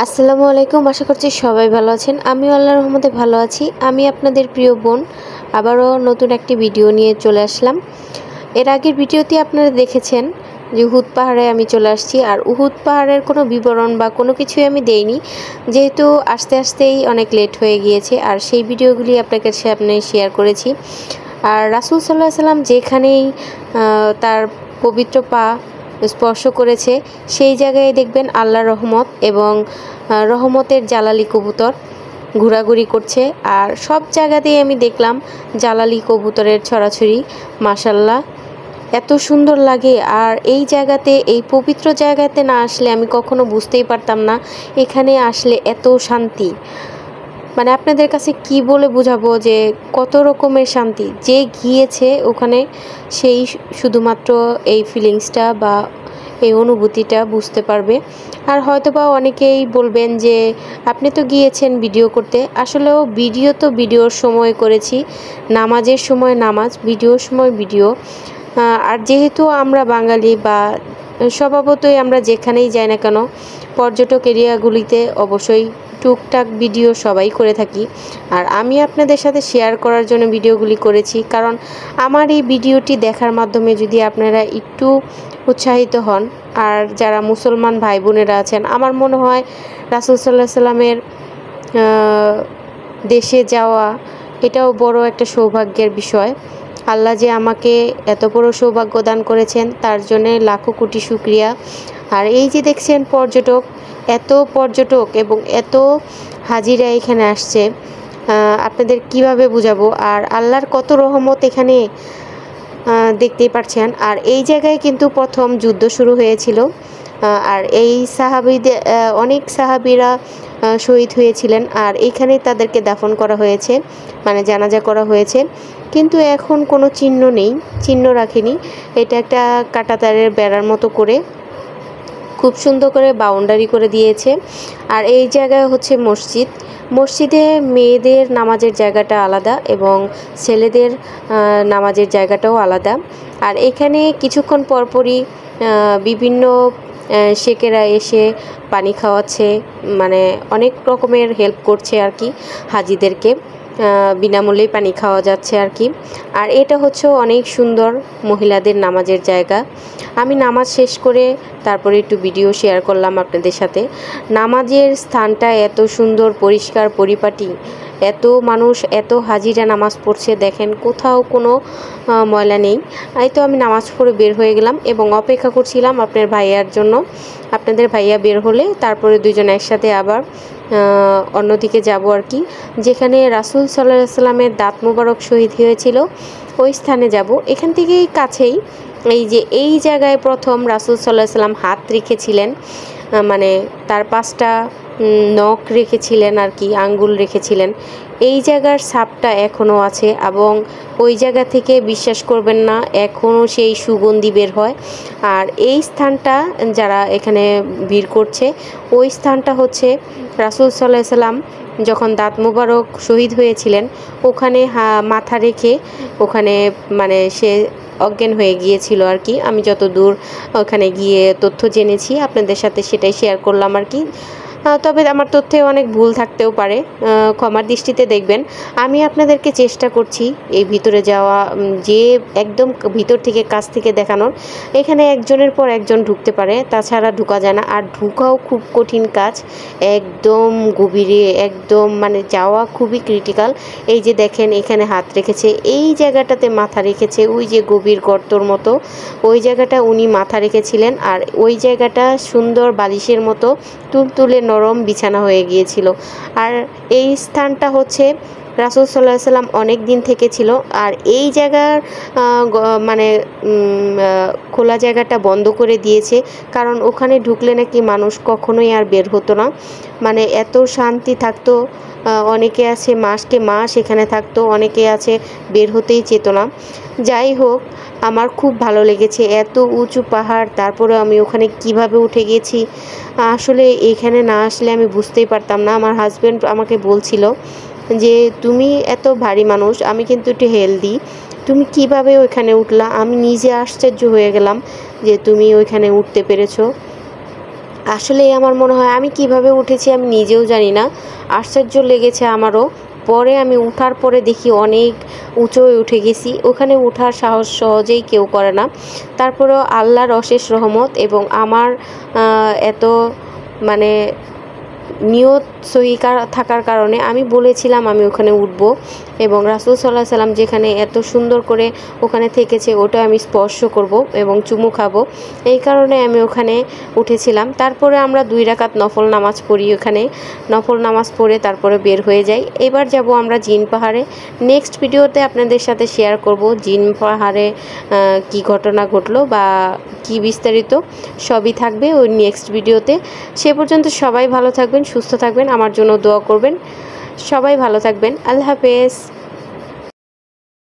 আসসালামু আলাইকুম। আশা করছি সবাই ভালো আছেন। আমিও আল্লাহর রহমতে ভালো আছি। আমি আপনাদের প্রিয় বোন আবারও নতুন একটি ভিডিও নিয়ে চলে আসলাম। এর আগের ভিডিওতে আপনারা দেখেছেন যে উহুদ পাহাড়ে আমি চলে আসছি, আর উহুদ পাহাড়ের কোনো বিবরণ বা কোনো কিছুই আমি দেইনি, যেহেতু আস্তে আস্তেই অনেক লেট হয়ে গিয়েছে। আর সেই ভিডিওগুলি আপনাদের সামনে শেয়ার করেছি। আর রাসূল সাল্লাল্লাহু আলাইহি সাল্লাম যেখানেই তার পবিত্র পা স্পর্শ করেছে সেই জায়গায় দেখবেন আল্লাহর রহমত এবং রহমতের জালালি কবুতর ঘোরাঘুরি করছে। আর সব জায়গাতেই আমি দেখলাম জালালি কবুতরের ছড়াছড়ি। মাশাল্লাহ, এত সুন্দর লাগে। আর এই জায়গাতে, এই পবিত্র জায়গাতে না আসলে আমি কখনো বুঝতেই পারতাম না এখানে আসলে এত শান্তি। মানে আপনাদের কাছে কি বলে বোঝাবো যে কত রকমের শান্তি। যে গিয়েছে ওখানে সেই শুধুমাত্র এই ফিলিংসটা বা এই অনুভূতিটা বুঝতে পারবে। আর হয়তোবা অনেকেই বলবেন যে আপনি তো গিয়েছেন ভিডিও করতে। আসলেও ভিডিও তো ভিডিওর সময় করেছি, নামাজের সময় নামাজ, ভিডিওর সময় ভিডিও। আর যেহেতু আমরা বাঙালি বা স্বভাবতই আমরা যেখানেই যাই না কেন পর্যটক এরিয়াগুলিতে অবশ্যই টুকটাক ভিডিও সবাই করে থাকি। আর আমি আপনাদের সাথে শেয়ার করার জন্য ভিডিওগুলি করেছি, কারণ আমার এই ভিডিওটি দেখার মাধ্যমে যদি আপনারা একটু উৎসাহিত হন, আর যারা মুসলমান ভাই বোনেরা আছেন, আমার মনে হয় রাসূল সাল্লাল্লাহু আলাইহি সাল্লামের দেশে যাওয়া এটাও বড় একটা সৌভাগ্যের বিষয়। আল্লাহ যে আমাকে এত বড় সৌভাগ্য দান করেছেন তার জন্যে লাখো কোটি শুকরিয়া। আর এই যে দেখছেন এত পর্যটক এবং এত হাজিরা এখানে আসছে, আপনাদের কিভাবে বুঝাবো। আর আল্লাহর কত রহমত এখানে দেখতেই পাচ্ছেন। আর এই জায়গায় কিন্তু প্রথম যুদ্ধ শুরু হয়েছিল, আর এই সাহাবীদের অনেক সাহাবীরা শহীদ হয়েছিলেন। আর এইখানেই তাদেরকে দাফন করা হয়েছে, মানে জানাজা করা হয়েছে। কিন্তু এখন কোনো চিহ্ন নেই, চিহ্ন রাখেনি। এটা একটা কাঁটাতারের বেড়ার মতো করে খুব সুন্দর করে বাউন্ডারি করে দিয়েছে। আর এই জায়গায় হচ্ছে মসজিদে মেয়েদের নামাজের জায়গাটা আলাদা এবং ছেলেদের নামাজের জায়গাটাও আলাদা। আর এখানে কিছুক্ষণ পরপরই বিভিন্ন শেখেরা এসে পানি খাওয়াচ্ছে, মানে অনেক রকমের হেল্প করছে আর কি হাজিদেরকে। বিনামূল্যেই পানি খাওয়া যাচ্ছে আর কি। আর এটা হচ্ছে অনেক সুন্দর মহিলাদের নামাজের জায়গা। আমি নামাজ শেষ করে তারপরে একটু ভিডিও শেয়ার করলাম আপনাদের সাথে। নামাজের স্থানটা এত সুন্দর, পরিষ্কার পরিপাটি, এত মানুষ, এত হাজিরা নামাজ পড়ছে, দেখেন কোথাও কোনো ময়লা নেই। এই তো আমি নামাজ পড়ে বের হয়ে গেলাম এবং অপেক্ষা করছিলাম আপনার ভাইয়ার জন্য। আপনাদের ভাইয়া বের হলে তারপরে দুজন একসাথে আবার অন্যদিকে যাব আর কি, যেখানে রাসূল সাল্লাল্লাহু আলাইহি সাল্লামের দাঁত মোবারক শহীদ হয়েছিল ওই স্থানে যাব। এখান থেকেই কাছেই এই জায়গায় প্রথম রাসূল সাল্লাল্লাহু আলাইহি সাল্লাম হাত রেখেছিলেন, মানে তার 5টা নখ রেখেছিলেন আর কি, আঙ্গুল রেখেছিলেন। এই জায়গার ছাপটা এখনও আছে এবং ওই জায়গা থেকে বিশ্বাস করবেন না এখনও সেই সুগন্ধি বের হয়। আর এই স্থানটা যারা এখানে ভিড় করছে, ওই স্থানটা হচ্ছে রাসূল সাল্লাল্লাহু আলাইহি সাল্লাম যখন দাঁত মোবারক শহীদ হয়েছিলেন ওখানে মাথা রেখে ওখানে মানে সে অজ্ঞান হয়ে গিয়েছিল আর কি। আমি যত দূর ওখানে গিয়ে তথ্য জেনেছি আপনাদের সাথে সেটাই শেয়ার করলাম আর কি। তবে আমার তথ্যে অনেক ভুল থাকতেও পারে, ক্ষমার দৃষ্টিতে দেখবেন। আমি আপনাদেরকে চেষ্টা করছি এই ভিতরে যাওয়া, যে একদম ভিতর থেকে কাছ থেকে দেখানোর। এখানে একজনের পর একজন ঢুকতে পারে, তাছাড়া ঢুকা যায় না। আর ঢুকাও খুব কঠিন কাজ, একদম গভীরে, একদম মানে যাওয়া খুবই ক্রিটিক্যাল। এই যে দেখেন এখানে হাত রেখেছে, এই জায়গাটাতে মাথা রেখেছে, ওই যে গভীর গর্তর মতো ওই জায়গাটা উনি মাথা রেখেছিলেন। আর ওই জায়গাটা সুন্দর বালিশের মতো তুলতুলে নরম বিছানা হয়ে গিয়েছিল। আর এই স্থানটা হচ্ছে রাসূল সাল্লাল্লাহু আলাইহি সাল্লাম অনেক দিন থেকে ছিল। আর এই জায়গার মানে খোলা জায়গাটা বন্ধ করে দিয়েছে, কারণ ওখানে ঢুকলে নাকি মানুষ কখনোই আর বের হতো না, মানে এত শান্তি থাকতো। অনেকে আছে মাসকে মাস এখানে থাকতো, অনেকে আছে বের হতেই চেত না। যাই হোক, আমার খুব ভালো লেগেছে। এত উঁচু পাহাড়, তারপরে আমি ওখানে কিভাবে উঠে গেছি আসলে এখানে না আসলে আমি বুঝতেই পারতাম না। আমার হাজব্যান্ড আমাকে বলছিল যে তুমি এত ভারী মানুষ, আমি কিন্তু একটু হেলদি, তুমি কিভাবে ওইখানে উঠলা। আমি নিজে আশ্চর্য হয়ে গেলাম যে তুমি ওইখানে উঠতে পেরেছো। আসলে আমার মনে হয় আমি কিভাবে উঠেছি আমি নিজেও জানি না, আশ্চর্য লেগেছে আমারও। পরে আমি উঠার পরে দেখি অনেক উঁচুয় উঠে গেছি, ওখানে ওঠার সাহস সহজেই কেউ করে না। তারপরেও আল্লাহর অশেষ রহমত এবং আমার এত মানে নিয়ত সহি থাকার কারণে আমি বলেছিলাম আমি ওখানে উঠব, এবং রাসূল সাল্লাল্লাহু আলাইহি সাল্লাম যেখানে এত সুন্দর করে ওখানে থেকেছে ওটা আমি স্পর্শ করব এবং চুমু খাবো, এই কারণে আমি ওখানে উঠেছিলাম। তারপরে আমরা 2 রাকাত নফল নামাজ পড়ি, ওখানে নফল নামাজ পড়ে তারপরে বের হয়ে যাই। এবার যাব আমরা জিন পাহাড়ে। নেক্সট ভিডিওতে আপনাদের সাথে শেয়ার করব জিন পাহাড়ে কি ঘটনা ঘটলো বা কি বিস্তারিত সবই থাকবে ওই নেক্সট ভিডিওতে। সে পর্যন্ত সবাই ভালো থাকবেন, সুস্থ থাকবেন, আমার জন্য দোয়া করবেন। সবাই ভালো থাকবেন। আল্লাহ হাফেজ।